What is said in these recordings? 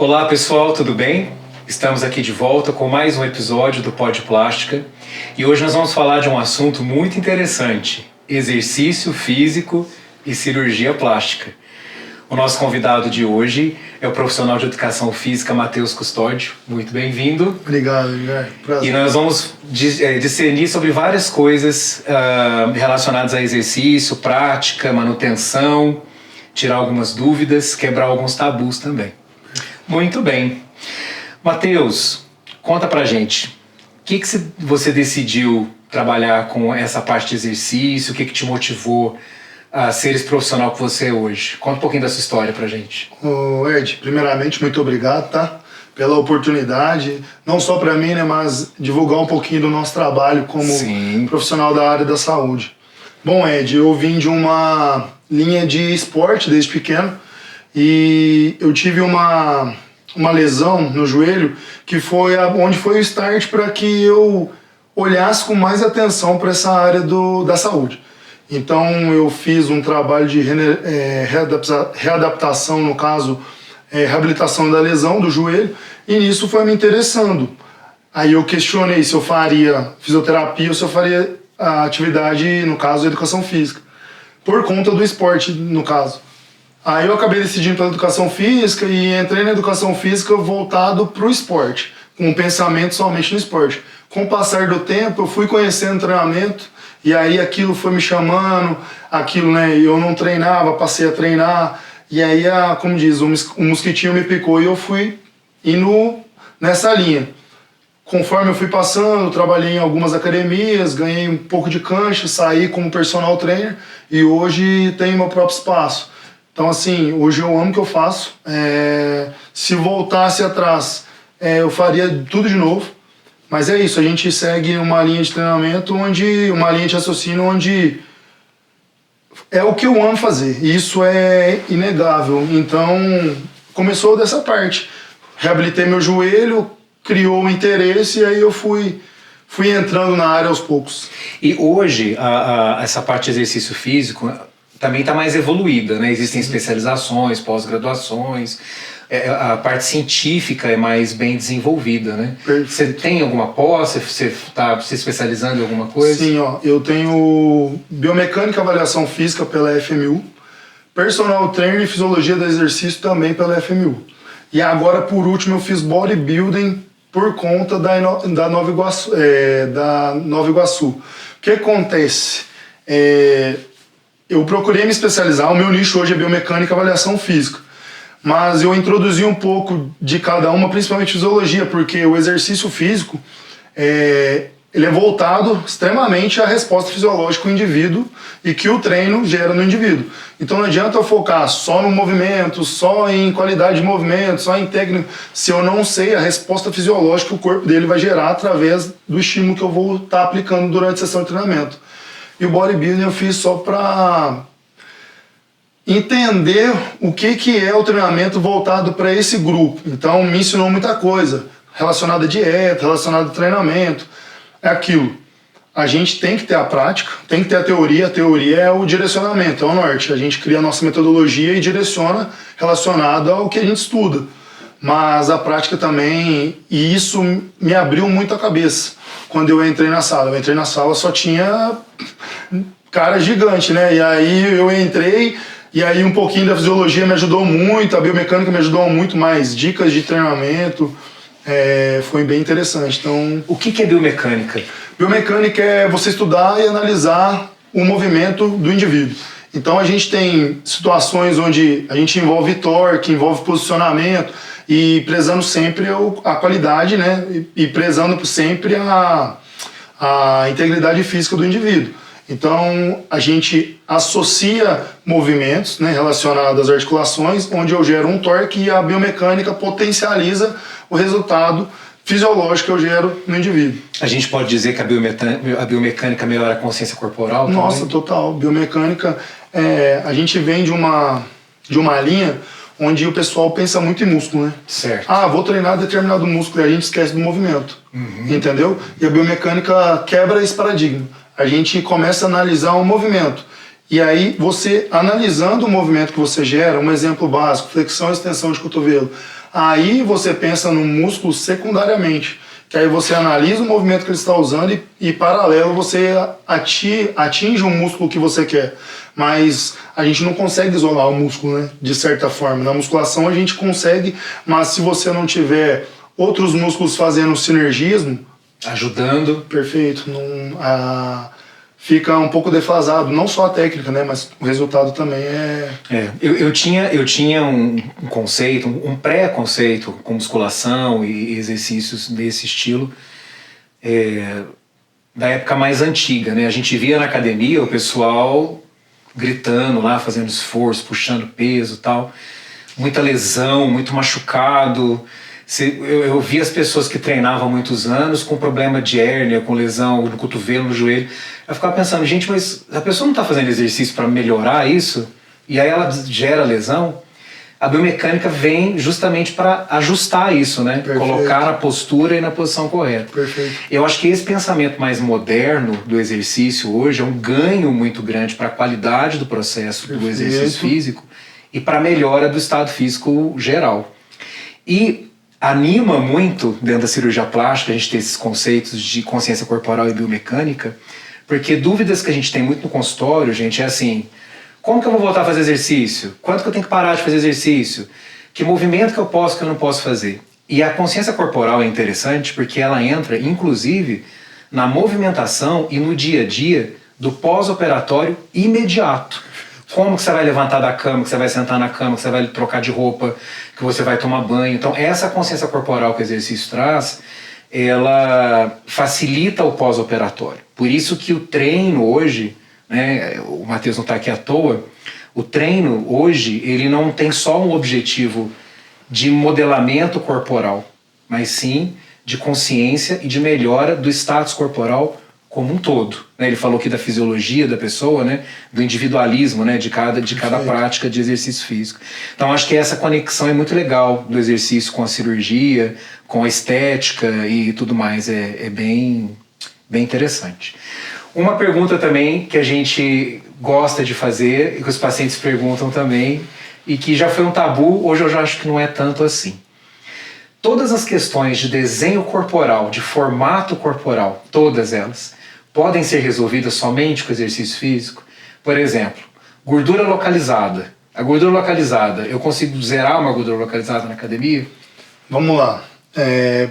Olá pessoal, tudo bem? Estamos aqui de volta com mais um episódio do Pod Plástica e hoje nós vamos falar de um assunto muito interessante: exercício físico e cirurgia plástica. O nosso convidado de hoje é o profissional de educação física Matheus Custódio. Muito bem-vindo. Obrigado, Edgar. Prazer. E nós vamos discernir sobre várias coisas relacionadas a exercício, prática, manutenção, tirar algumas dúvidas, quebrar alguns tabus também. Muito bem. Matheus, conta pra gente, o que você decidiu trabalhar com essa parte de exercício, o que te motivou a ser esse profissional que você é hoje? Conta um pouquinho dessa história pra gente. Ed, primeiramente, muito obrigado, tá? Pela oportunidade, não só para mim, né, mas divulgar um pouquinho do nosso trabalho como profissional da área da saúde. Bom, Ed, eu vim de uma linha de esporte desde pequeno e eu tive uma lesão no joelho que foi onde foi o start para que eu olhasse com mais atenção para essa área da saúde. Então eu fiz um trabalho de readaptação, no caso, reabilitação da lesão do joelho, e nisso foi me interessando. Aí eu questionei se eu faria fisioterapia ou se eu faria a atividade, no caso, educação física, por conta do esporte, no caso. Aí eu acabei decidindo pela educação física e entrei na educação física voltado para o esporte, com um pensamento somente no esporte. Com o passar do tempo, eu fui conhecendo treinamento, e aí aquilo foi me chamando, aquilo, né, eu não treinava, passei a treinar, e aí, como diz, um mosquitinho me picou e eu fui indo nessa linha. Conforme eu fui passando, trabalhei em algumas academias, ganhei um pouco de cancha, saí como personal trainer e hoje tenho meu próprio espaço. Então, assim, hoje eu amo o que eu faço. Se voltasse atrás, eu faria tudo de novo. Mas é isso, a gente segue uma linha de treinamento, uma linha de raciocínio onde é o que eu amo fazer. E isso é inegável. Então, começou dessa parte. Reabilitei meu joelho, criou um interesse e aí eu fui entrando na área aos poucos. E hoje, essa parte de exercício físico também está mais evoluída, né? Existem especializações, pós-graduações, a parte científica é mais bem desenvolvida, né? Perfeito. Você tem alguma pós? Você está se especializando em alguma coisa? Sim, eu tenho biomecânica e avaliação física pela FMU, personal trainer e fisiologia do exercício também pela FMU. E agora, por último, eu fiz bodybuilding por conta da Nova Iguaçu. O que acontece? Eu procurei me especializar, o meu nicho hoje é biomecânica e avaliação física. Mas eu introduzi um pouco de cada uma, principalmente fisiologia, porque o exercício físico ele é voltado extremamente à resposta fisiológica do indivíduo e que o treino gera no indivíduo. Então não adianta eu focar só no movimento, só em qualidade de movimento, só em técnica, se eu não sei a resposta fisiológica que o corpo dele vai gerar através do estímulo que eu vou estar aplicando durante a sessão de treinamento. E o bodybuilding eu fiz só para entender o que é o treinamento voltado para esse grupo. Então me ensinou muita coisa relacionada a dieta, relacionada a treinamento. É aquilo. A gente tem que ter a prática, tem que ter a teoria é o direcionamento, é o norte. A gente cria a nossa metodologia e direciona relacionado ao que a gente estuda. Mas a prática também, e isso me abriu muito a cabeça quando eu entrei na sala. Eu entrei na sala, só tinha cara gigante, né? E aí eu entrei, e aí um pouquinho da fisiologia me ajudou muito, a biomecânica me ajudou muito, mais dicas de treinamento. Foi bem interessante. Então, o que é biomecânica? Biomecânica é você estudar e analisar o movimento do indivíduo. Então a gente tem situações onde a gente envolve torque, envolve posicionamento e prezando sempre a qualidade, né? E prezando sempre a integridade física do indivíduo. Então a gente associa movimentos, né, relacionados às articulações, onde eu gero um torque e a biomecânica potencializa o resultado fisiológico que eu gero no indivíduo. A gente pode dizer que a biomecânica melhora a consciência corporal também? Nossa, total. Biomecânica, a gente vem de uma linha onde o pessoal pensa muito em músculo, né? Certo. Vou treinar determinado músculo e a gente esquece do movimento, entendeu? E a biomecânica quebra esse paradigma. A gente começa a analisar o movimento. E aí, você analisando o movimento que você gera, um exemplo básico, flexão e extensão de cotovelo, Aí você pensa no músculo secundariamente, que aí você analisa o movimento que ele está usando e paralelo, você atinge o músculo que você quer. Mas a gente não consegue isolar o músculo, né? De certa forma. Na musculação a gente consegue, mas se você não tiver outros músculos fazendo sinergismo... Ajudando. Perfeito. Fica um pouco defasado. Não só a técnica, né? Mas o resultado também é... Eu tinha um conceito, um pré-conceito com musculação e exercícios desse estilo da época mais antiga, né? A gente via na academia o pessoal gritando lá, fazendo esforço, puxando peso e tal. Muita lesão, muito machucado. Eu vi as pessoas que treinavam há muitos anos com problema de hérnia, com lesão no cotovelo, no joelho. Eu ficava pensando, gente, mas a pessoa não está fazendo exercício para melhorar isso? E aí ela gera lesão? A biomecânica vem justamente para ajustar isso, né? Perfeito. Colocar a postura e na posição correta. Perfeito. Eu acho que esse pensamento mais moderno do exercício hoje é um ganho muito grande para a qualidade do processo do exercício físico e para a melhora do estado físico geral. E anima muito, dentro da cirurgia plástica, a gente ter esses conceitos de consciência corporal e biomecânica, porque dúvidas que a gente tem muito no consultório, gente, é assim... Como que eu vou voltar a fazer exercício? Quanto que eu tenho que parar de fazer exercício? Que movimento que eu posso, que eu não posso fazer? E a consciência corporal é interessante porque ela entra, inclusive, na movimentação e no dia a dia do pós-operatório imediato. Como que você vai levantar da cama, que você vai sentar na cama, que você vai trocar de roupa, que você vai tomar banho. Então, essa consciência corporal que o exercício traz, ela facilita o pós-operatório. Por isso que o treino hoje... né, o Matheus não está aqui à toa, o treino hoje ele não tem só um objetivo de modelamento corporal, mas sim de consciência e de melhora do status corporal como um todo. Ele falou aqui da fisiologia da pessoa, né, do individualismo, né, de cada prática de exercício físico. Então acho que essa conexão é muito legal do exercício com a cirurgia, com a estética e tudo mais, é bem interessante. Uma pergunta também que a gente gosta de fazer e que os pacientes perguntam também e que já foi um tabu, hoje eu já acho que não é tanto assim. Todas as questões de desenho corporal, de formato corporal, todas elas, podem ser resolvidas somente com exercício físico? Por exemplo, gordura localizada. A gordura localizada, eu consigo zerar uma gordura localizada na academia? Vamos lá.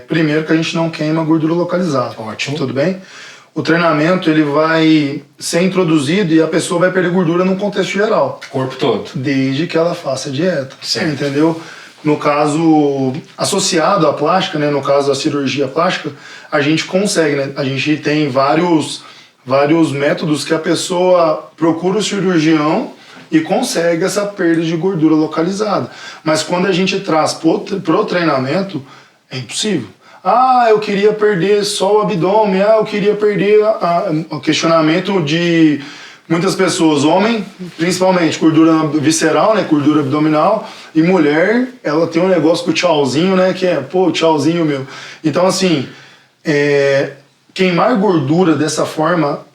Primeiro que a gente não queima a gordura localizada. Ótimo. Tudo bem? O treinamento ele vai ser introduzido e a pessoa vai perder gordura num contexto geral. Corpo todo. Desde que ela faça dieta. Certo. Entendeu? No caso, associado à plástica, né, no caso da cirurgia plástica, a gente consegue, né? A gente tem vários métodos que a pessoa procura o cirurgião e consegue essa perda de gordura localizada. Mas quando a gente traz pro treinamento, é impossível. Eu queria perder só o abdômen, eu queria perder o questionamento de muitas pessoas, homem, principalmente gordura visceral, né, gordura abdominal, e mulher, ela tem um negócio com o tchauzinho, né, que é, tchauzinho meu. Então, assim, queimar gordura dessa forma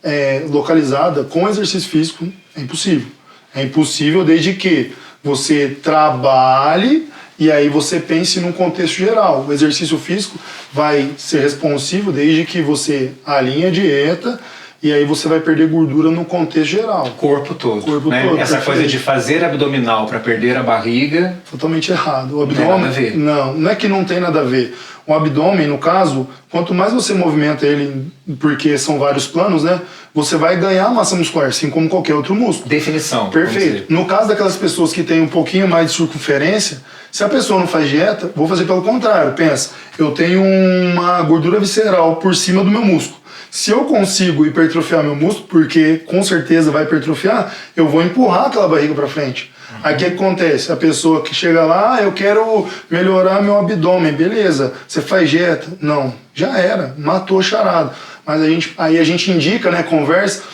localizada com exercício físico é impossível. É impossível desde que você trabalhe e aí você pense num contexto geral. O exercício físico vai ser responsivo desde que você alinhe a dieta e aí você vai perder gordura no contexto geral. Corpo todo. Corpo né? todo. Essa coisa de fazer abdominal para perder a barriga... Totalmente errado. O abdômen, não tem nada a ver. Não é que não tem nada a ver. O abdômen, no caso, quanto mais você movimenta ele, porque são vários planos, né? Você vai ganhar massa muscular, assim como qualquer outro músculo. Definição. Perfeito. No caso daquelas pessoas que têm um pouquinho mais de circunferência, se a pessoa não faz dieta, vou fazer pelo contrário. Pensa, eu tenho uma gordura visceral por cima do meu músculo. Se eu consigo hipertrofiar meu músculo, porque com certeza vai hipertrofiar, eu vou empurrar aquela barriga para frente. Aí o que acontece? A pessoa que chega lá, eu quero melhorar meu abdômen, beleza. Você faz dieta? Não, já era, matou o charado. Mas aí a gente indica, né, conversa,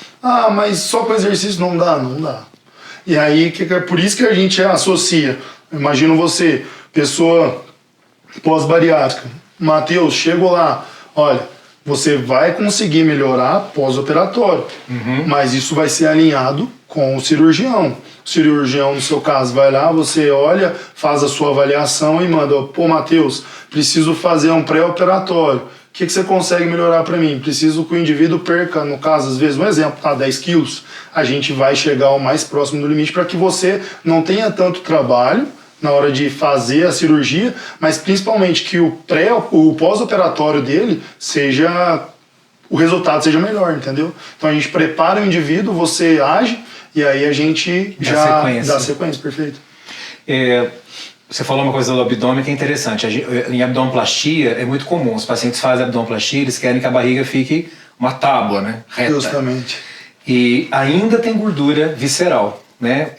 mas só com exercício não dá. E aí, por isso que a gente associa. Imagina você, pessoa pós-bariátrica. Matheus, chego lá, olha, Você vai conseguir melhorar pós-operatório, mas isso vai ser alinhado com o cirurgião. O cirurgião, no seu caso, vai lá, você olha, faz a sua avaliação e manda: pô, Matheus, preciso fazer um pré-operatório. O que você consegue melhorar para mim? Preciso que o indivíduo perca, no caso, às vezes, um exemplo, 10 quilos. A gente vai chegar ao mais próximo do limite para que você não tenha tanto trabalho na hora de fazer a cirurgia, mas principalmente que o pós-operatório dele o resultado seja melhor, entendeu? Então a gente prepara o indivíduo, você age e aí a gente dá sequência, perfeito. Você falou uma coisa do abdômen que é interessante. Em abdominoplastia é muito comum, os pacientes fazem abdominoplastia, eles querem que a barriga fique uma tábua, né? Reta. Justamente. E ainda tem gordura visceral, né?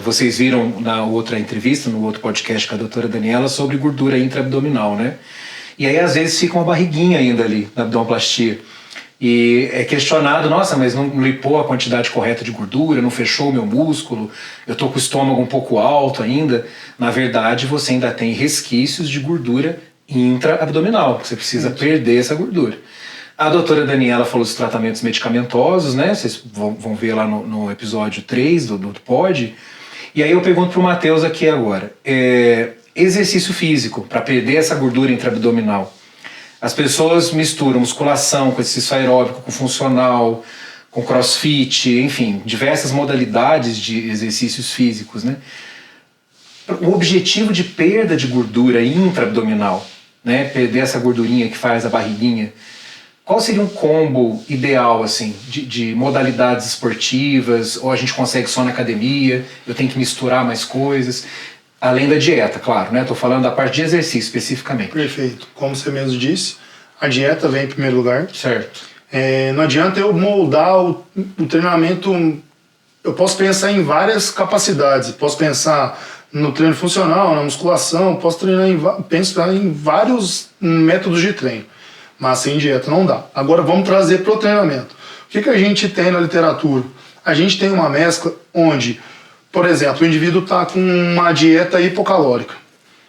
Vocês viram na outra entrevista, no outro podcast com a doutora Daniela, sobre gordura intraabdominal, né? E aí às vezes fica uma barriguinha ainda ali na abdominoplastia. E é questionado: nossa, mas não lipou a quantidade correta de gordura, não fechou o meu músculo, eu tô com o estômago um pouco alto ainda. Na verdade, você ainda tem resquícios de gordura intraabdominal, você precisa perder essa gordura. A doutora Daniela falou dos tratamentos medicamentosos, né? Vocês vão ver lá no episódio 3 do POD. E aí eu pergunto pro Matheus aqui agora: exercício físico para perder essa gordura intraabdominal. As pessoas misturam musculação com exercício aeróbico, com funcional, com crossfit, enfim, diversas modalidades de exercícios físicos, né? O objetivo de perda de gordura intraabdominal, né? Perder essa gordurinha que faz a barriguinha. Qual seria um combo ideal, assim, de modalidades esportivas? Ou a gente consegue só na academia? Eu tenho que misturar mais coisas? Além da dieta, claro, né? Estou falando da parte de exercício especificamente. Perfeito. Como você mesmo disse, a dieta vem em primeiro lugar. Certo. Não adianta eu moldar o treinamento. Eu posso pensar em várias capacidades. Posso pensar no treino funcional, na musculação, posso pensar em vários métodos de treino. Mas sem dieta não dá. Agora vamos trazer para o treinamento. O que a gente tem na literatura? A gente tem uma mescla onde, por exemplo, o indivíduo está com uma dieta hipocalórica.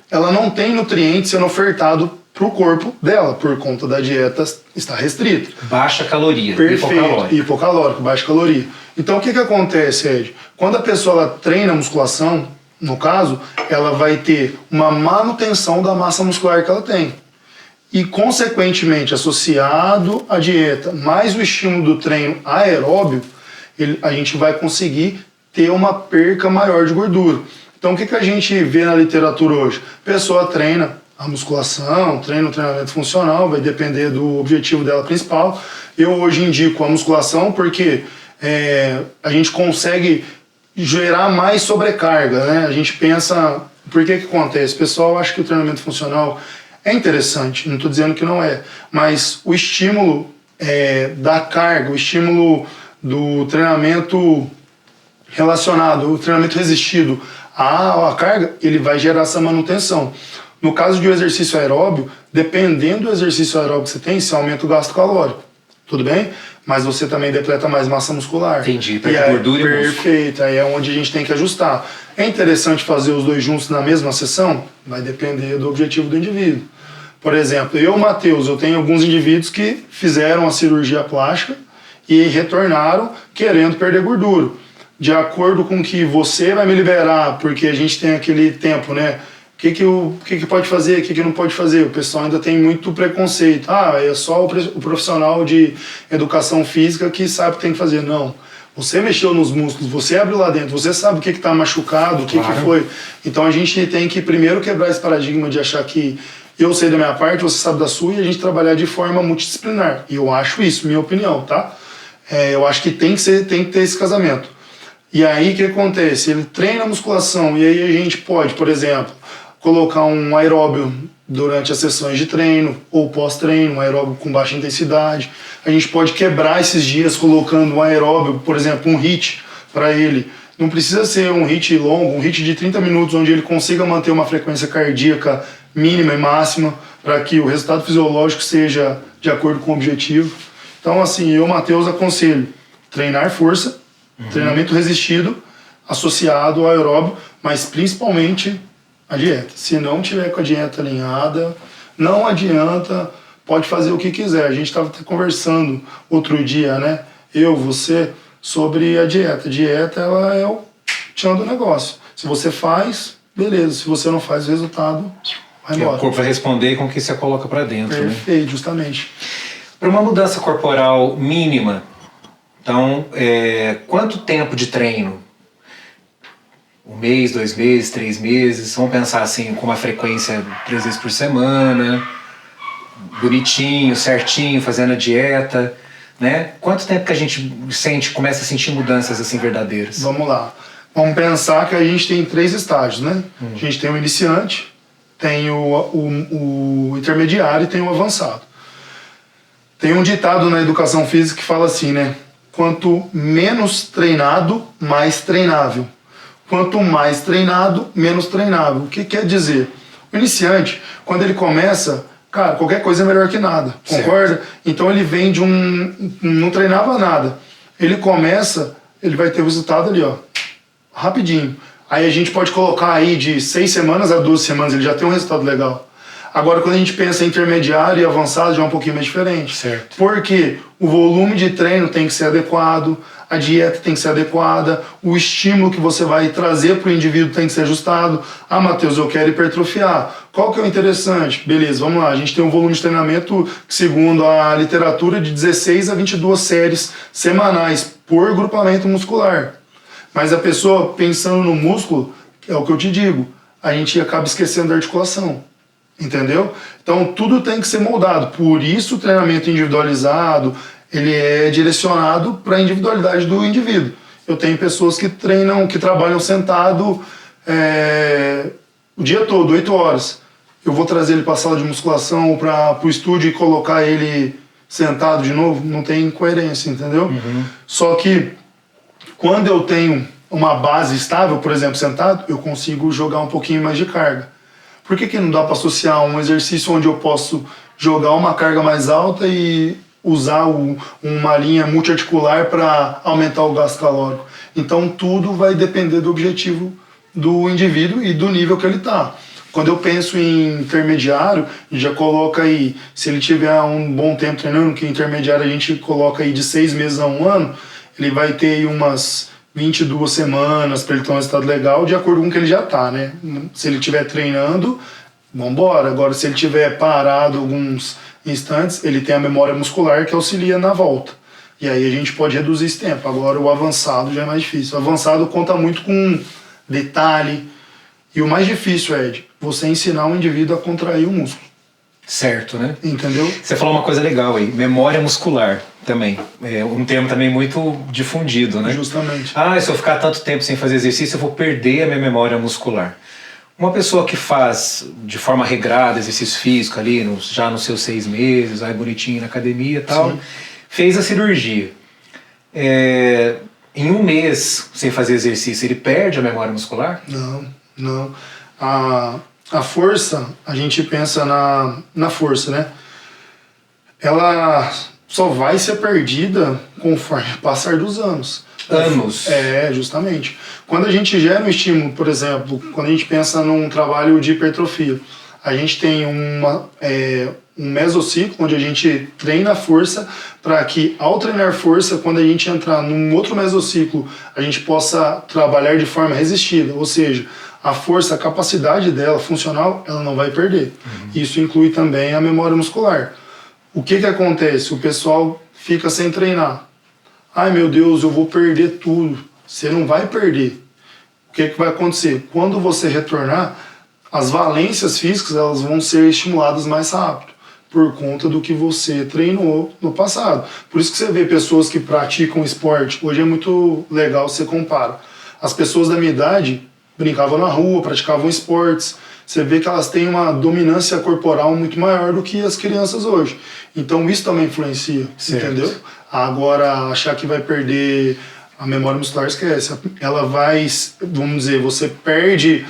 Ela não tem nutrientes sendo ofertado para o corpo dela, por conta da dieta estar restrita. Baixa caloria. Perfeito. Hipocalórico, baixa caloria. Então o que acontece, Ed? Quando a pessoa ela treina musculação, no caso, ela vai ter uma manutenção da massa muscular que ela tem. E, consequentemente, associado à dieta, mais o estímulo do treino aeróbio, a gente vai conseguir ter uma perca maior de gordura. Então, o que a gente vê na literatura hoje? A pessoa treina a musculação, treina o treinamento funcional, vai depender do objetivo dela principal. Eu hoje indico a musculação porque a gente consegue gerar mais sobrecarga, né? A gente pensa... Por que acontece? O pessoal acha que o treinamento funcional é interessante, não estou dizendo que não é, mas o estímulo da carga, o estímulo do treinamento relacionado, o treinamento resistido à carga, ele vai gerar essa manutenção. No caso de um exercício aeróbio, dependendo do exercício aeróbio que você tem, você aumenta o gasto calórico, tudo bem? Mas você também depleta mais massa muscular. Entendi, perde gordura e músculo. Perfeito, aí é onde a gente tem que ajustar. É interessante fazer os dois juntos na mesma sessão? Vai depender do objetivo do indivíduo. Por exemplo, Matheus, eu tenho alguns indivíduos que fizeram a cirurgia plástica e retornaram querendo perder gordura. De acordo com o que você vai me liberar, porque a gente tem aquele tempo, né? O que pode fazer, o que não pode fazer? O pessoal ainda tem muito preconceito. É só o profissional de educação física que sabe o que tem que fazer. Não. Você mexeu nos músculos, você abriu lá dentro, você sabe o que está machucado, o que foi. Então a gente tem que primeiro quebrar esse paradigma de achar que eu sei da minha parte, você sabe da sua, e a gente trabalhar de forma multidisciplinar. E eu acho isso, minha opinião, tá? Eu acho que tem que ter esse casamento. E aí o que acontece? Ele treina a musculação e aí a gente pode, por exemplo, colocar um aeróbio durante as sessões de treino ou pós-treino, um aeróbio com baixa intensidade. A gente pode quebrar esses dias colocando um aeróbio, por exemplo, um HIIT para ele. Não precisa ser um HIIT longo, um HIIT de 30 minutos, onde ele consiga manter uma frequência cardíaca mínima e máxima para que o resultado fisiológico seja de acordo com o objetivo. Então, assim, eu, Matheus, aconselho treinar força, treinamento resistido, associado ao aeróbio, mas principalmente a dieta. Se não tiver com a dieta alinhada, não adianta pode fazer o que quiser. A gente estava até conversando outro dia, né? Você, sobre a dieta. A dieta, ela é o tchan do negócio. Se você faz, beleza. Se você não faz, o resultado vai embora. O corpo vai responder com o que você coloca para dentro. Perfeito, né? Justamente. Para uma mudança corporal mínima, então, quanto tempo de treino? 1 mês, 2 meses, 3 meses? Vamos pensar assim, com uma frequência 3 vezes por semana, bonitinho, certinho, fazendo a dieta, né? Quanto tempo que a gente começa a sentir mudanças assim verdadeiras? Vamos lá. Vamos pensar que a gente tem 3 estágios, né? A gente tem o iniciante, tem o intermediário e tem o avançado. Tem um ditado na educação física que fala assim, né? Quanto menos treinado, mais treinável. Quanto mais treinado, menos treinável. O que quer dizer? O iniciante, quando ele começa, cara, qualquer coisa é melhor que nada, concorda? Certo. Então ele vem de não treinava nada. Ele começa, ele vai ter o resultado ali, ó, rapidinho. Aí a gente pode colocar aí de 6 semanas a 12 semanas, ele já tem um resultado legal. Agora, quando a gente pensa em intermediário e avançado, já é um pouquinho mais diferente. Certo. Porque o volume de treino tem que ser adequado, a dieta tem que ser adequada, o estímulo que você vai trazer para o indivíduo tem que ser ajustado. Ah, Matheus, eu quero hipertrofiar. Qual que é o interessante? Beleza, vamos lá. A gente tem um volume de treinamento, segundo a literatura, de 16 a 22 séries semanais por grupamento muscular. Mas a pessoa, pensando no músculo, é o que eu te digo, a gente acaba esquecendo da articulação. Entendeu? Então tudo tem que ser moldado. Por isso o treinamento individualizado, ele é direcionado para a individualidade do indivíduo. Eu tenho pessoas que treinam, que trabalham sentado o dia todo, 8 horas. Eu vou trazer ele para a sala de musculação ou para o estúdio e colocar ele sentado de novo? Não tem coerência, entendeu? Uhum. Só que quando eu tenho uma base estável, por exemplo, sentado, eu consigo jogar um pouquinho mais de carga. Por que não dá para associar um exercício onde eu posso jogar uma carga mais alta e usar uma linha multiarticular para aumentar o gasto calórico? Então tudo vai depender do objetivo do indivíduo e do nível que ele está. Quando eu penso em intermediário, a gente já coloca aí, se ele tiver um bom tempo treinando, que intermediário a gente coloca aí de 6 meses a 1 ano, ele vai ter aí umas 22 semanas para ele ter um resultado legal, de acordo com o que ele já está, né? Se ele estiver treinando, vambora. Agora, se ele estiver parado alguns instantes, ele tem a memória muscular que auxilia na volta. E aí a gente pode reduzir esse tempo. Agora, o avançado já é mais difícil. O avançado conta muito com detalhe. E o mais difícil, Ed, você ensinar um indivíduo a contrair o músculo. Certo, né? Entendeu? Você falou uma coisa legal aí, memória muscular também. É um termo também muito difundido, né? Justamente. Ah, se eu ficar tanto tempo sem fazer exercício, eu vou perder a minha memória muscular. Uma pessoa que faz de forma regrada exercício físico ali, já nos seus 6 meses, aí bonitinho na academia e tal, sim, fez a cirurgia. Em 1 mês sem fazer exercício, ele perde a memória muscular? Não. A força, a gente pensa na força, né? Ela só vai ser perdida conforme o passar dos anos. Anos? Justamente. Quando a gente gera um estímulo, por exemplo, quando a gente pensa num trabalho de hipertrofia, a gente tem um mesociclo onde a gente treina a força para que, ao treinar força, quando a gente entrar num outro mesociclo, a gente possa trabalhar de forma resistida, ou seja, a força, a capacidade dela funcional, ela não vai perder. Uhum. Isso inclui também a memória muscular. O que acontece? O pessoal fica sem treinar. Ai meu Deus, eu vou perder tudo. Você não vai perder. O que vai acontecer? Quando você retornar, as valências físicas elas vão ser estimuladas mais rápido, por conta do que você treinou no passado. Por isso que você vê pessoas que praticam esporte. Hoje é muito legal você compara. As pessoas da minha idade brincavam na rua, praticavam esportes. Você vê que elas têm uma dominância corporal muito maior do que as crianças hoje. Então isso também influencia, certo, entendeu? Agora, achar que vai perder a memória muscular, esquece. Ela vai, vamos dizer, você perde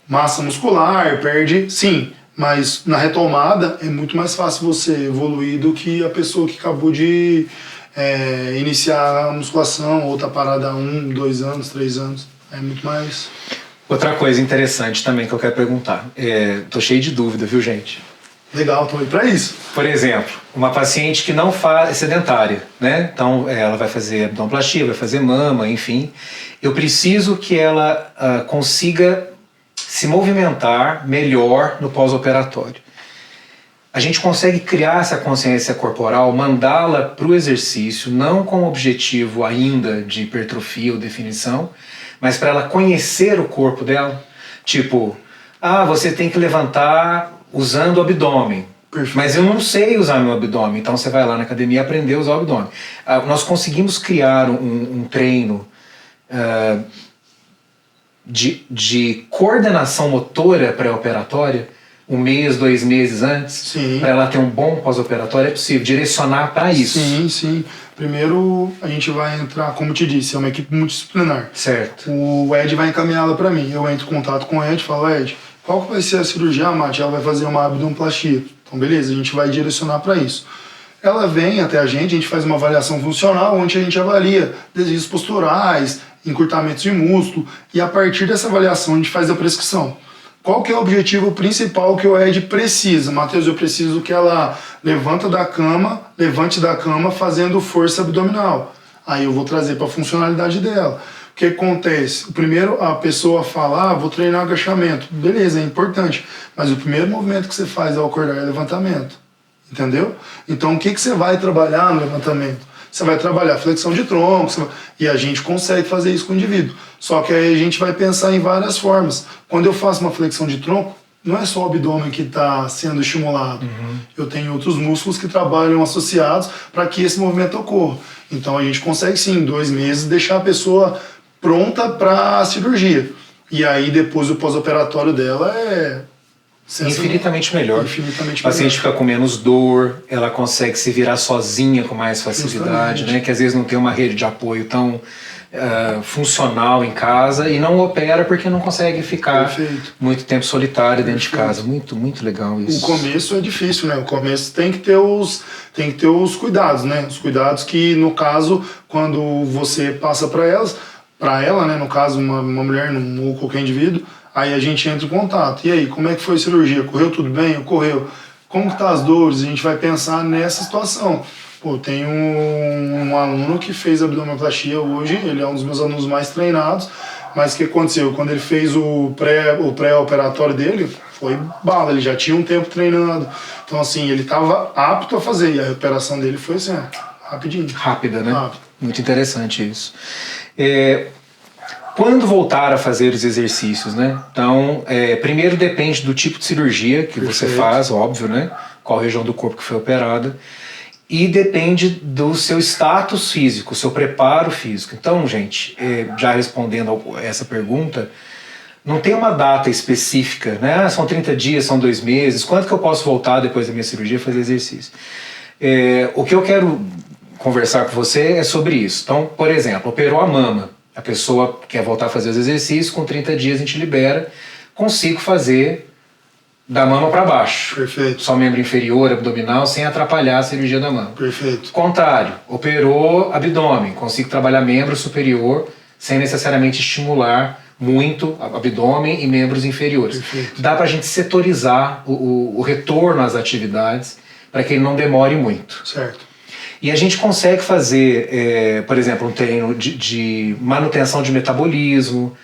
massa muscular, sim, mas na retomada é muito mais fácil você evoluir do que a pessoa que acabou de iniciar a musculação ou tá parada há 1, 2 anos, 3 anos. É muito mais... Outra coisa interessante também que eu quero perguntar. Tô cheio de dúvida, viu, gente? Legal, estou aí para isso. Por exemplo, uma paciente que não faz, é sedentária, né? Então ela vai fazer abdominoplastia, vai fazer mama, enfim. Eu preciso que ela consiga se movimentar melhor no pós-operatório. A gente consegue criar essa consciência corporal, mandá-la para o exercício, não com o objetivo ainda de hipertrofia ou definição, mas para ela conhecer o corpo dela. Tipo, você tem que levantar usando o abdômen. Perfeito. Mas eu não sei usar meu abdômen, então você vai lá na academia aprender a usar o abdômen. Nós conseguimos criar um treino de coordenação motora pré-operatória 1 mês, 2 meses antes, para ela ter um bom pós-operatório. É possível direcionar para isso. Sim. Primeiro a gente vai entrar, como te disse, é uma equipe multidisciplinar. Certo. O Ed vai encaminhá-la para mim. Eu entro em contato com o Ed e falo, Ed, qual que vai ser a cirurgia, Mate? Ela vai fazer uma abdominoplastia. Então beleza, a gente vai direcionar para isso. Ela vem até a gente faz uma avaliação funcional, onde a gente avalia desvios posturais, encurtamentos de músculo, e a partir dessa avaliação a gente faz a prescrição. Qual que é o objetivo principal que o Ed precisa? Matheus, eu preciso que ela levante da cama fazendo força abdominal. Aí eu vou trazer para a funcionalidade dela. O que acontece? Primeiro a pessoa fala, vou treinar agachamento. Beleza, é importante. Mas o primeiro movimento que você faz ao acordar é levantamento. Entendeu? Então o que você vai trabalhar no levantamento? Você vai trabalhar flexão de tronco, e a gente consegue fazer isso com o indivíduo. Só que aí a gente vai pensar em várias formas. Quando eu faço uma flexão de tronco, não é só o abdômen que está sendo estimulado. Eu tenho outros músculos que trabalham associados para que esse movimento ocorra. Então a gente consegue sim, em 2 meses, deixar a pessoa pronta para a cirurgia. E aí depois o pós-operatório dela é infinitamente melhor. Infinitamente o paciente fica com menos dor, ela consegue se virar sozinha com mais facilidade, né? Que às vezes não tem uma rede de apoio tão funcional em casa e não opera porque não consegue ficar muito tempo solitário dentro de casa. Muito, muito legal isso. O começo é difícil, né? O começo tem que ter os cuidados, né? Os cuidados que, no caso, quando você passa para ela, né? No caso, uma mulher ou qualquer indivíduo, aí a gente entra em contato. E aí, como é que foi a cirurgia? Correu tudo bem? Ocorreu? Como que tá as dores? A gente vai pensar nessa situação. Pô, tem um aluno que fez abdominoplastia hoje, ele é um dos meus alunos mais treinados, mas o que aconteceu? Quando ele fez o pré-operatório dele, foi bala, ele já tinha um tempo treinando. Então, assim, ele estava apto a fazer, e a recuperação dele foi assim, rapidinho. Rápida, né? Rápido. Muito interessante isso. Quando voltar a fazer os exercícios, né? Então, primeiro depende do tipo de cirurgia que você faz, óbvio, né? Qual região do corpo que foi operada. E depende do seu status físico, seu preparo físico. Então, gente, já respondendo a essa pergunta, não tem uma data específica, né? São 30 dias, são 2 meses, quanto que eu posso voltar depois da minha cirurgia a fazer exercício? O que eu quero conversar com você é sobre isso. Então, por exemplo, operou a mama, a pessoa quer voltar a fazer os exercícios, com 30 dias a gente libera, consigo fazer da mama para baixo. Perfeito. Só membro inferior, abdominal, sem atrapalhar a cirurgia da mama. Perfeito. Contrário, operou abdômen, consigo trabalhar membro superior sem necessariamente estimular muito abdômen e membros inferiores. Perfeito. Dá para a gente setorizar o retorno às atividades para que ele não demore muito. Certo. E a gente consegue fazer, por exemplo, um treino de manutenção de metabolismo,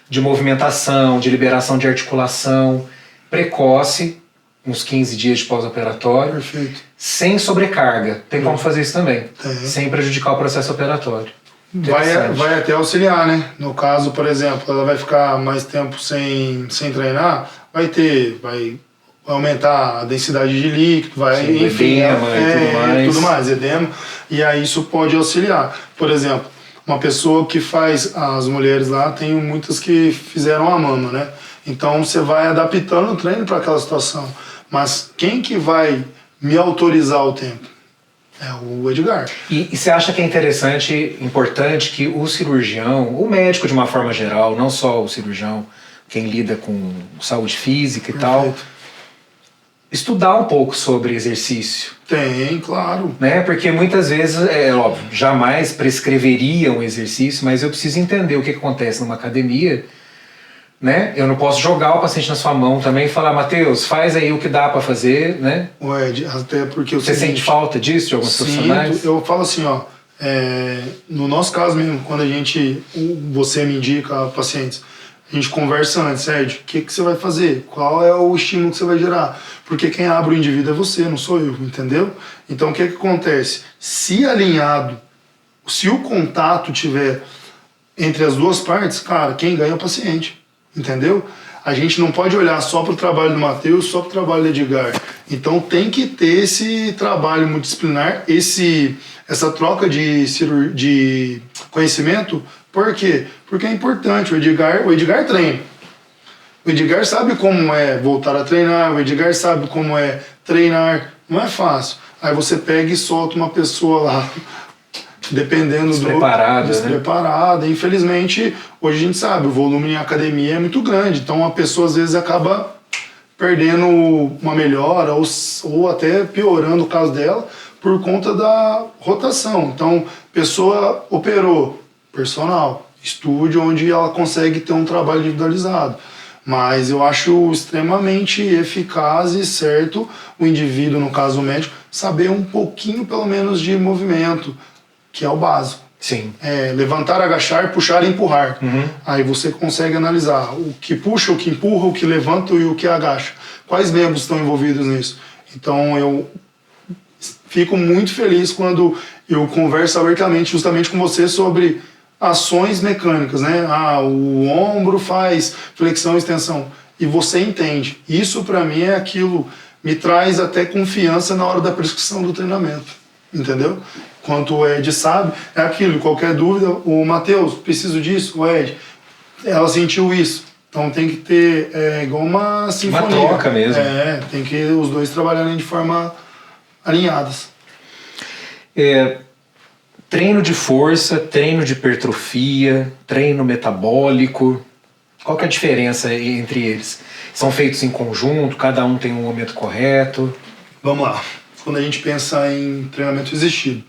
de movimentação, de liberação de articulação, precoce, uns 15 dias de pós-operatório, Perfeito. sem sobrecarga. Tem como fazer isso também, Tem. sem prejudicar o processo operatório. Vai até auxiliar, né? No caso, por exemplo, ela vai ficar mais tempo sem treinar, vai aumentar a densidade de líquido, enfim, edema e tudo mais, edema, e aí isso pode auxiliar. Por exemplo, uma pessoa que faz, as mulheres lá, tem muitas que fizeram a mama, né? Então você vai adaptando o treino para aquela situação. Mas quem que vai me autorizar o tempo? É o Edgar. E você acha que é interessante, importante que o cirurgião, o médico de uma forma geral, não só o cirurgião, quem lida com saúde física e tal, estudar um pouco sobre exercício? Tem, claro. Né? Porque muitas vezes, óbvio, jamais prescreveria um exercício, mas eu preciso entender o que acontece numa academia né? Eu não posso jogar o paciente na sua mão também e falar, Matheus, faz aí o que dá para fazer, né? Ed, até porque Você sente falta disso de alguns profissionais? Eu falo assim, ó, no nosso caso mesmo, quando você me indica pacientes, a gente conversa antes, Ed, o que você vai fazer? Qual é o estímulo que você vai gerar? Porque quem abre o indivíduo é você, não sou eu, entendeu? Então o que acontece? Se alinhado, se o contato tiver entre as duas partes, cara, quem ganha é o paciente, entendeu? A gente não pode olhar só para o trabalho do Matheus, só para o trabalho do Edgar. Então tem que ter esse trabalho multidisciplinar, essa troca de conhecimento. Por quê? Porque é importante. O Edgar treina. O Edgar sabe como é voltar a treinar, o Edgar sabe como é treinar. Não é fácil. Aí você pega e solta uma pessoa lá, dependendo despreparada. Infelizmente, hoje a gente sabe, o volume em academia é muito grande. Então a pessoa às vezes acaba perdendo uma melhora ou até piorando o caso dela por conta da rotação. Então, pessoa operou, personal, estúdio onde ela consegue ter um trabalho individualizado. Mas eu acho extremamente eficaz e certo o indivíduo, no caso o médico, saber um pouquinho pelo menos de movimento, que é o básico. Sim. Levantar, agachar, puxar e empurrar. Uhum. Aí você consegue analisar o que puxa, o que empurra, o que levanta e o que agacha. Quais membros estão envolvidos nisso? Então eu fico muito feliz quando eu converso abertamente justamente com você sobre ações mecânicas, né? O ombro faz flexão e extensão. E você entende. Isso para mim é aquilo, me traz até confiança na hora da prescrição do treinamento. Entendeu? Quanto o Ed sabe, é aquilo. Qualquer dúvida, o Matheus, preciso disso, o Ed, ela sentiu isso. Então tem que ter igual uma sinfonia. Uma troca mesmo. Tem que os dois trabalharem de forma alinhadas. Treino de força, treino de hipertrofia, treino metabólico, qual que é a diferença entre eles? São feitos em conjunto, cada um tem um momento correto? Vamos lá. Quando a gente pensa em treinamento resistido,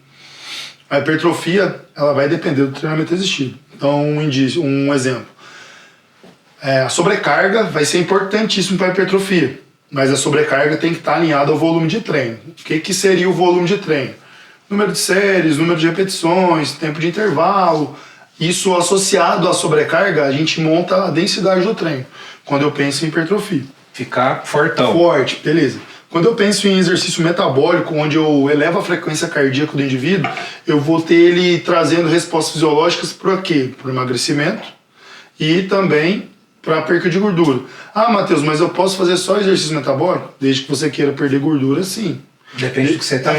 a hipertrofia ela vai depender do treinamento resistido. Então, um exemplo. A sobrecarga vai ser importantíssimo para a hipertrofia, mas a sobrecarga tem que estar alinhada ao volume de treino. O que seria o volume de treino? Número de séries, número de repetições, tempo de intervalo. Isso associado à sobrecarga, a gente monta a densidade do treino. Quando eu penso em hipertrofia. Ficar fortão. Forte, beleza. Quando eu penso em exercício metabólico, onde eu elevo a frequência cardíaca do indivíduo, eu vou ter ele trazendo respostas fisiológicas para quê? Para o emagrecimento e também para a perca de gordura. Matheus, mas eu posso fazer só exercício metabólico? Desde que você queira perder gordura, sim. Depende do que você está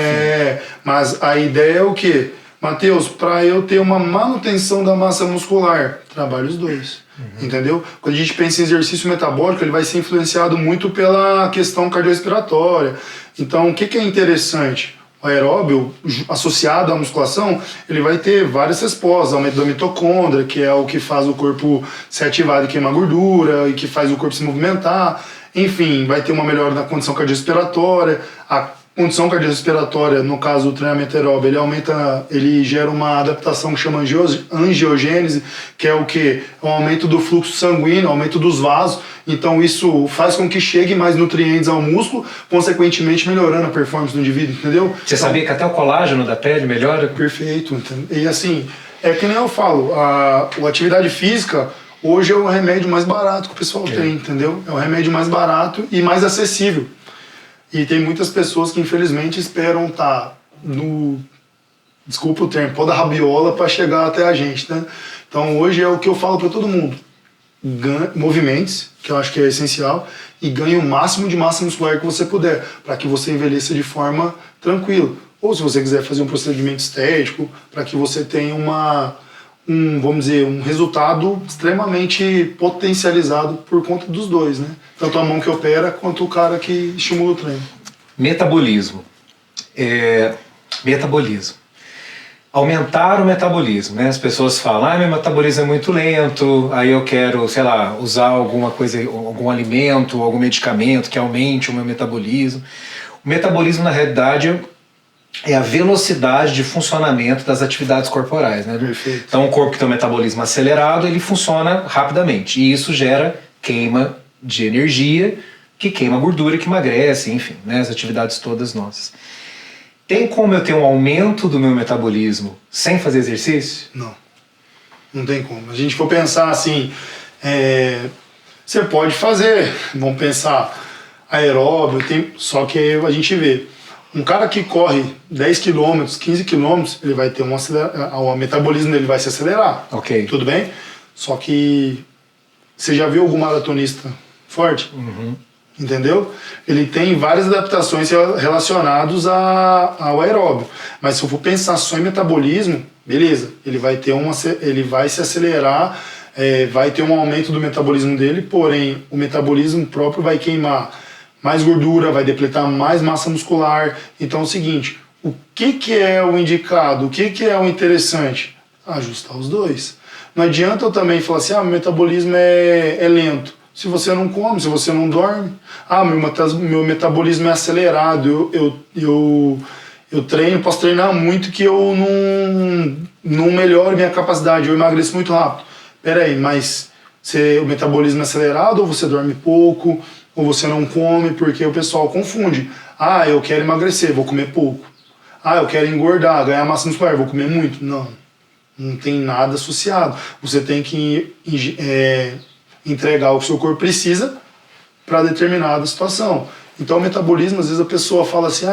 mas a ideia é o quê? Matheus, para eu ter uma manutenção da massa muscular, trabalho os dois. Uhum. Entendeu? Quando a gente pensa em exercício metabólico, ele vai ser influenciado muito pela questão cardiorrespiratória. Então, o que é interessante? O aeróbio, associado à musculação, ele vai ter várias respostas. Aumento da mitocôndria, que é o que faz o corpo se ativar e queimar gordura, e que faz o corpo se movimentar. Enfim, vai ter uma melhora na condição cardiorrespiratória. A condição cardiorrespiratória, no caso do treinamento aeróbio, ele gera uma adaptação que chama angiogênese, que é o quê? É um aumento do fluxo sanguíneo, aumento dos vasos. Então isso faz com que chegue mais nutrientes ao músculo, consequentemente melhorando a performance do indivíduo, entendeu? Você sabia que até o colágeno da pele melhora? Perfeito. E assim, é que nem eu falo, a atividade física hoje é o remédio mais barato que o pessoal tem, entendeu? É o remédio mais barato e mais acessível. E tem muitas pessoas que infelizmente esperam estar no, desculpa o termo, pó da rabiola para chegar até a gente, né? Então hoje é o que eu falo para todo mundo. Movimentos, que eu acho que é essencial, e ganhe o máximo de massa muscular que você puder, para que você envelheça de forma tranquila. Ou se você quiser fazer um procedimento estético, para que você tenha vamos dizer, um resultado extremamente potencializado por conta dos dois, né? Tanto a mão que opera quanto o cara que estimula o treino. Metabolismo. Metabolismo. Aumentar o metabolismo, né? As pessoas falam, meu metabolismo é muito lento, aí eu quero, sei lá, usar alguma coisa, algum alimento, algum medicamento que aumente o meu metabolismo. O metabolismo, na realidade, é a velocidade de funcionamento das atividades corporais, né? Perfeito. Então, o corpo que tem um metabolismo acelerado, ele funciona rapidamente, e isso gera queima de energia, que queima gordura, que emagrece, enfim, né, as atividades todas nossas. Tem como eu ter um aumento do meu metabolismo sem fazer exercício? Não, não tem como. A gente for pensar assim, você pode fazer, vamos pensar, aeróbio, só que aí a gente vê, um cara que corre 10 km, 15 km, ele vai ter o metabolismo dele vai se acelerar. Ok. Tudo bem? Só que você já viu algum maratonista forte? Uhum. Entendeu? Ele tem várias adaptações relacionadas ao aeróbio. Mas se eu for pensar só em metabolismo, beleza, ele vai se acelerar, vai ter um aumento do metabolismo dele, porém o metabolismo próprio vai queimar mais gordura, vai depletar mais massa muscular. Então é o seguinte, o que é o indicado, o que é o interessante? Ajustar os dois. Não adianta eu também falar assim, meu metabolismo é lento. Se você não come, se você não dorme. Meu metabolismo é acelerado, eu treino, posso treinar muito que eu não melhoro minha capacidade, eu emagreço muito rápido. Peraí, mas o metabolismo é acelerado ou você dorme pouco, ou você não come, porque o pessoal confunde. Eu quero emagrecer, vou comer pouco. Eu quero engordar, ganhar massa muscular, vou comer muito. Não tem nada associado. Você tem que entregar o que o seu corpo precisa para determinada situação. Então o metabolismo, às vezes a pessoa fala assim,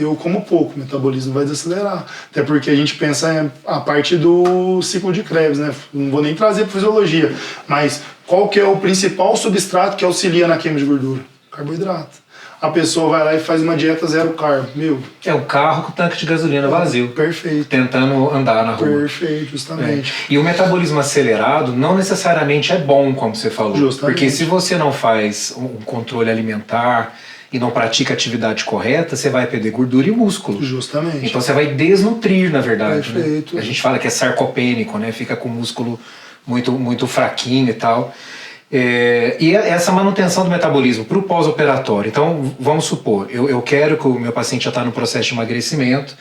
eu como pouco, o metabolismo vai desacelerar. Até porque a gente pensa a parte do ciclo de Krebs, né? Não vou nem trazer para fisiologia, mas qual que é o principal substrato que auxilia na queima de gordura? Carboidrato. A pessoa vai lá e faz uma dieta zero carbo. É o carro com o tanque de gasolina vazio. Perfeito. Tentando andar na rua. Perfeito, justamente. E o metabolismo acelerado não necessariamente é bom, como você falou. Justamente. Porque se você não faz um controle alimentar e não pratica a atividade correta, você vai perder gordura e músculo. Justamente. Então você vai desnutrir, na verdade. Perfeito. Né? A gente fala que é sarcopênico, né? Fica com o músculo muito, muito fraquinho e tal. E essa manutenção do metabolismo para o pós-operatório. Então, vamos supor, eu quero que o meu paciente já está no processo de emagrecimento,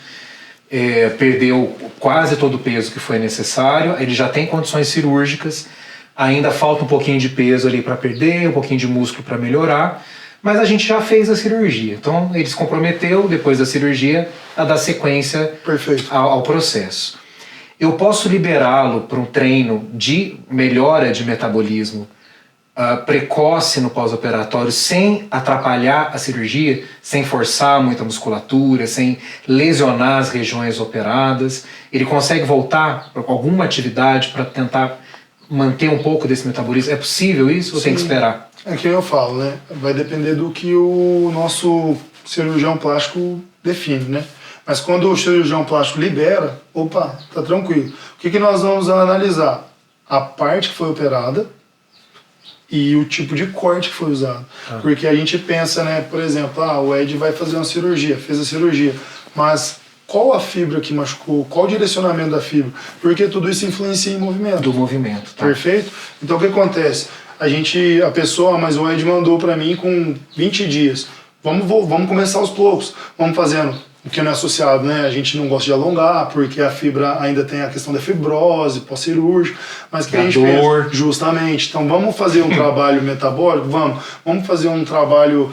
perdeu quase todo o peso que foi necessário, ele já tem condições cirúrgicas, ainda falta um pouquinho de peso ali para perder, um pouquinho de músculo para melhorar, mas a gente já fez a cirurgia. Então, ele se comprometeu, depois da cirurgia, a dar sequência ao processo. Eu posso liberá-lo para um treino de melhora de metabolismo precoce no pós-operatório, sem atrapalhar a cirurgia, sem forçar muita musculatura, sem lesionar as regiões operadas. Ele consegue voltar para alguma atividade para tentar manter um pouco desse metabolismo? É possível isso ou tem que esperar? É que eu falo, né? Vai depender do que o nosso cirurgião plástico define, né? Mas quando o cirurgião plástico libera, tá tranquilo. O que nós vamos analisar? A parte que foi operada e o tipo de corte que foi usado. Porque a gente pensa, né, por exemplo, o Ed vai fazer uma cirurgia, fez a cirurgia, mas qual a fibra que machucou, qual o direcionamento da fibra? Porque tudo isso influencia em movimento. Do movimento, tá. Perfeito? Então o que acontece? Mas o Ed mandou para mim com 20 dias. Vamos começar aos poucos, vamos fazendo. O que não é associado, né? A gente não gosta de alongar, porque a fibra ainda tem a questão da fibrose, pós-cirúrgico, mas que a gente pensa, justamente. Então vamos fazer um trabalho metabólico? Vamos fazer um trabalho,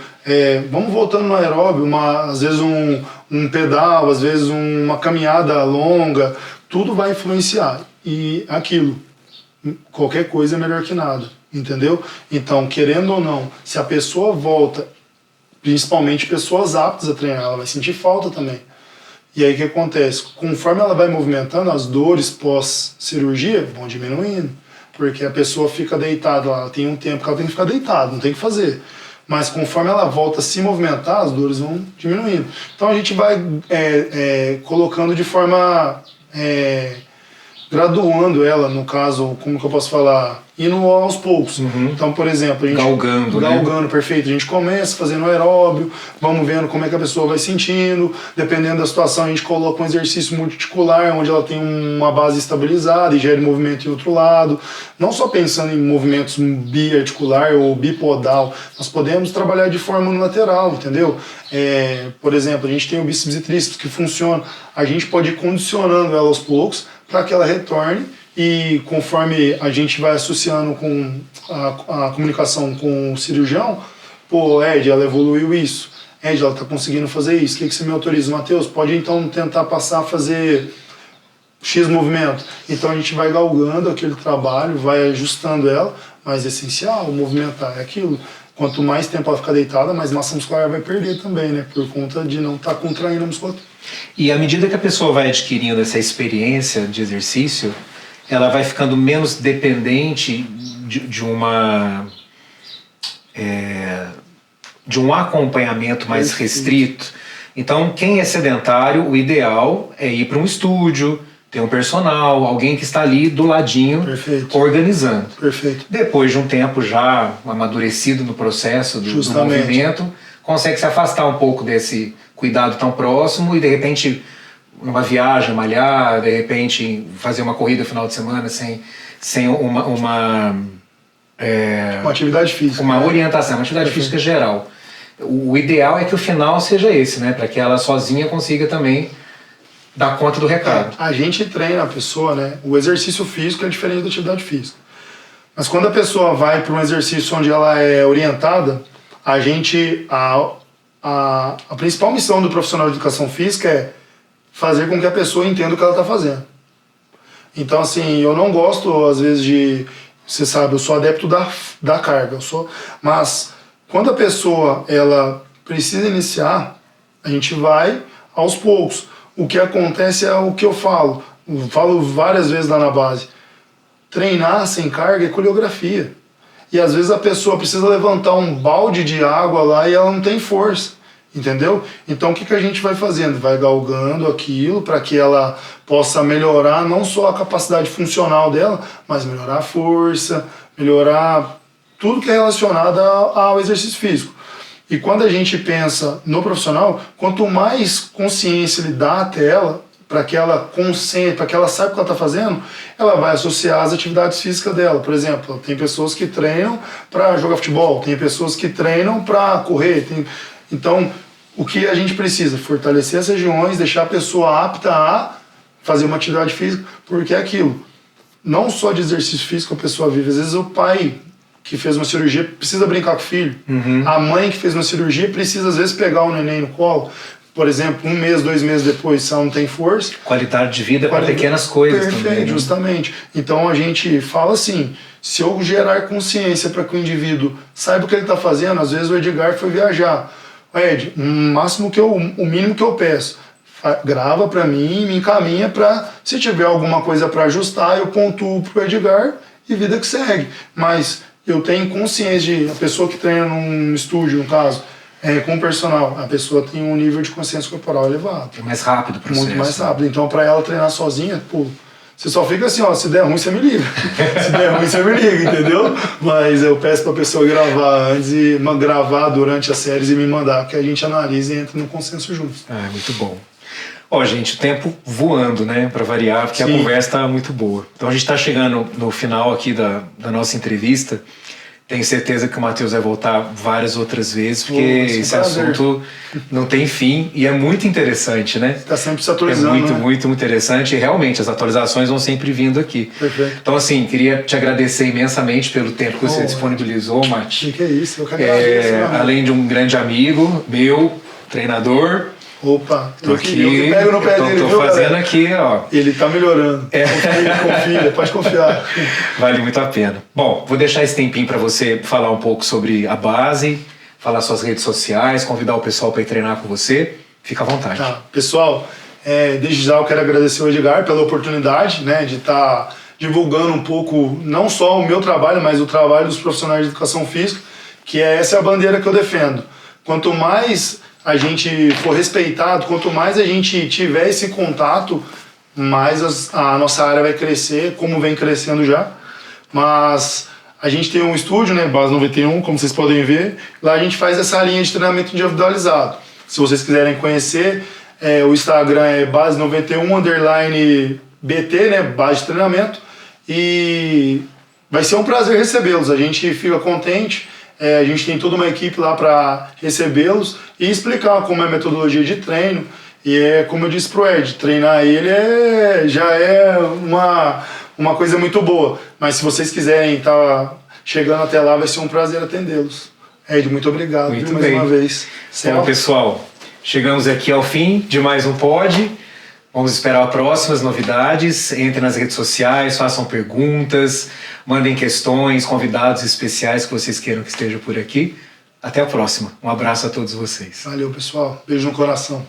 vamos voltando no aeróbio, às vezes um pedal, às vezes uma caminhada longa, tudo vai influenciar. E aquilo, qualquer coisa é melhor que nada, entendeu? Então, querendo ou não, se a pessoa volta, principalmente pessoas aptas a treinar, ela vai sentir falta também. E aí o que acontece? Conforme ela vai movimentando, as dores pós-cirurgia vão diminuindo, porque a pessoa fica deitada lá, ela tem um tempo que ela tem que ficar deitada, não tem que fazer. Mas conforme ela volta a se movimentar, as dores vão diminuindo. Então a gente vai colocando de forma graduando ela, no caso, como que eu posso falar, indo aos poucos. Então, por exemplo, a gente galgando, né? Perfeito. A gente começa fazendo aeróbio, vamos vendo como é que a pessoa vai sentindo, dependendo da situação a gente coloca um exercício multiarticular, onde ela tem uma base estabilizada e gera movimento em outro lado. Não só pensando em movimentos biarticular ou bipodal, nós podemos trabalhar de forma unilateral, entendeu? Por exemplo, a gente tem o bíceps e tríceps que funciona, a gente pode ir condicionando ela aos poucos para que ela retorne e conforme a gente vai associando com a comunicação com o cirurgião, pô, Ed, ela evoluiu isso, Ed, ela tá conseguindo fazer isso, o que você me autoriza? Matheus, pode então tentar passar a fazer X movimento. Então a gente vai galgando aquele trabalho, vai ajustando ela, mas é essencial movimentar, é aquilo. Quanto mais tempo ela ficar deitada, mais massa muscular vai perder também, né? Por conta de não estar contraindo a musculatura. E à medida que a pessoa vai adquirindo essa experiência de exercício, ela vai ficando menos dependente de um acompanhamento mais restrito. Então, quem é sedentário, o ideal é ir para um estúdio, ter um personal, alguém que está ali do ladinho, Perfeito. Organizando. Perfeito. Depois de um tempo já amadurecido no processo do movimento, consegue se afastar um pouco desse cuidado tão próximo e de repente numa viagem malhar, de repente fazer uma corrida no final de semana sem uma atividade física. Uma orientação, uma atividade física geral. O ideal é que o final seja esse, né? Para que ela sozinha consiga também dar conta do recado. A gente treina a pessoa, né? O exercício físico é diferente da atividade física. Mas quando a pessoa vai para um exercício onde ela é orientada, a principal missão do profissional de educação física é fazer com que a pessoa entenda o que ela está fazendo. Então, assim, eu não gosto, às vezes, você sabe, eu sou adepto da carga, mas quando a pessoa ela precisa iniciar, a gente vai aos poucos. O que acontece é o que eu falo várias vezes lá na base. Treinar sem carga é coreografia. E às vezes a pessoa precisa levantar um balde de água lá e ela não tem força, entendeu? Então o que a gente vai fazendo? Vai galgando aquilo para que ela possa melhorar não só a capacidade funcional dela, mas melhorar a força, melhorar tudo que é relacionado ao exercício físico. E quando a gente pensa no profissional, quanto mais consciência ele dá até ela, para que ela saiba o que ela está fazendo, ela vai associar as atividades físicas dela. Por exemplo, tem pessoas que treinam para jogar futebol, tem pessoas que treinam para correr. Então, o que a gente precisa? Fortalecer as regiões, deixar a pessoa apta a fazer uma atividade física, porque é aquilo. Não só de exercício físico a pessoa vive, às vezes o pai que fez uma cirurgia precisa brincar com o filho. A mãe que fez uma cirurgia precisa, às vezes, pegar o neném no colo. Por exemplo, 1 mês, 2 meses depois, se ela não tem força... Qualidade de vida para pequenas coisas. Perfeito, também, né? Justamente. Então a gente fala assim, se eu gerar consciência para que o indivíduo saiba o que ele está fazendo, às vezes o Edgar foi viajar. Ed, o mínimo que eu peço, grava para mim, me encaminha para, se tiver alguma coisa para ajustar, eu pontuo para o Edgar e vida que segue. Mas eu tenho consciência de a pessoa que treina num estúdio, no caso, com o personal, a pessoa tem um nível de consciência corporal elevado. É mais rápido o processo. Muito mais rápido. Então, para ela treinar sozinha, pô, você só fica assim, ó, se der ruim, você me liga. Se der ruim, você me liga, entendeu? Mas eu peço para a pessoa gravar antes e gravar durante as séries e me mandar, que a gente analisa e entra no consenso junto. Ah, muito bom. Ó, gente, o tempo voando, né, para variar, porque Sim. A conversa tá muito boa. Então a gente está chegando no final aqui da nossa entrevista. Tenho certeza que o Matheus vai voltar várias outras vezes, porque esse assunto não tem fim e é muito interessante, né? Está sempre se atualizando. É muito, né? muito interessante e realmente as atualizações vão sempre vindo aqui. Perfeito. Então, assim, queria te agradecer imensamente pelo tempo que você disponibilizou, Mati. Que é isso, eu que agradeço. Além de um grande amigo meu, treinador. Opa, tô aqui, eu que pego no pé dele, tô fazendo aqui, ó. Ele tá melhorando. Confia, pode confiar. Vale muito a pena. Bom, vou deixar esse tempinho para você falar um pouco sobre a base, falar suas redes sociais, convidar o pessoal para ir treinar com você. Fica à vontade. Tá. Pessoal, desde já eu quero agradecer ao Edgar pela oportunidade, né, de estar divulgando um pouco, não só o meu trabalho, mas o trabalho dos profissionais de educação física, que essa é a bandeira que eu defendo. Quanto mais a gente for respeitado, quanto mais a gente tiver esse contato, mais a nossa área vai crescer, como vem crescendo já. Mas a gente tem um estúdio, né, Base 91, como vocês podem ver. Lá a gente faz essa linha de treinamento individualizado. Se vocês quiserem conhecer, o Instagram é base91_BT, né, base de treinamento. E vai ser um prazer recebê-los, a gente fica contente. A gente tem toda uma equipe lá para recebê-los e explicar como é a metodologia de treino. E como eu disse pro Ed, treinar ele já é uma coisa muito boa. Mas se vocês quiserem estar chegando até lá, vai ser um prazer atendê-los. Ed, muito obrigado Muito mais bem. uma vez. Bom, pessoal, chegamos aqui ao fim de mais um pod. Vamos esperar próximas novidades. Entrem nas redes sociais, façam perguntas, mandem questões, convidados especiais que vocês queiram que estejam por aqui. Até a próxima. Um abraço a todos vocês. Valeu, pessoal. Beijo no coração.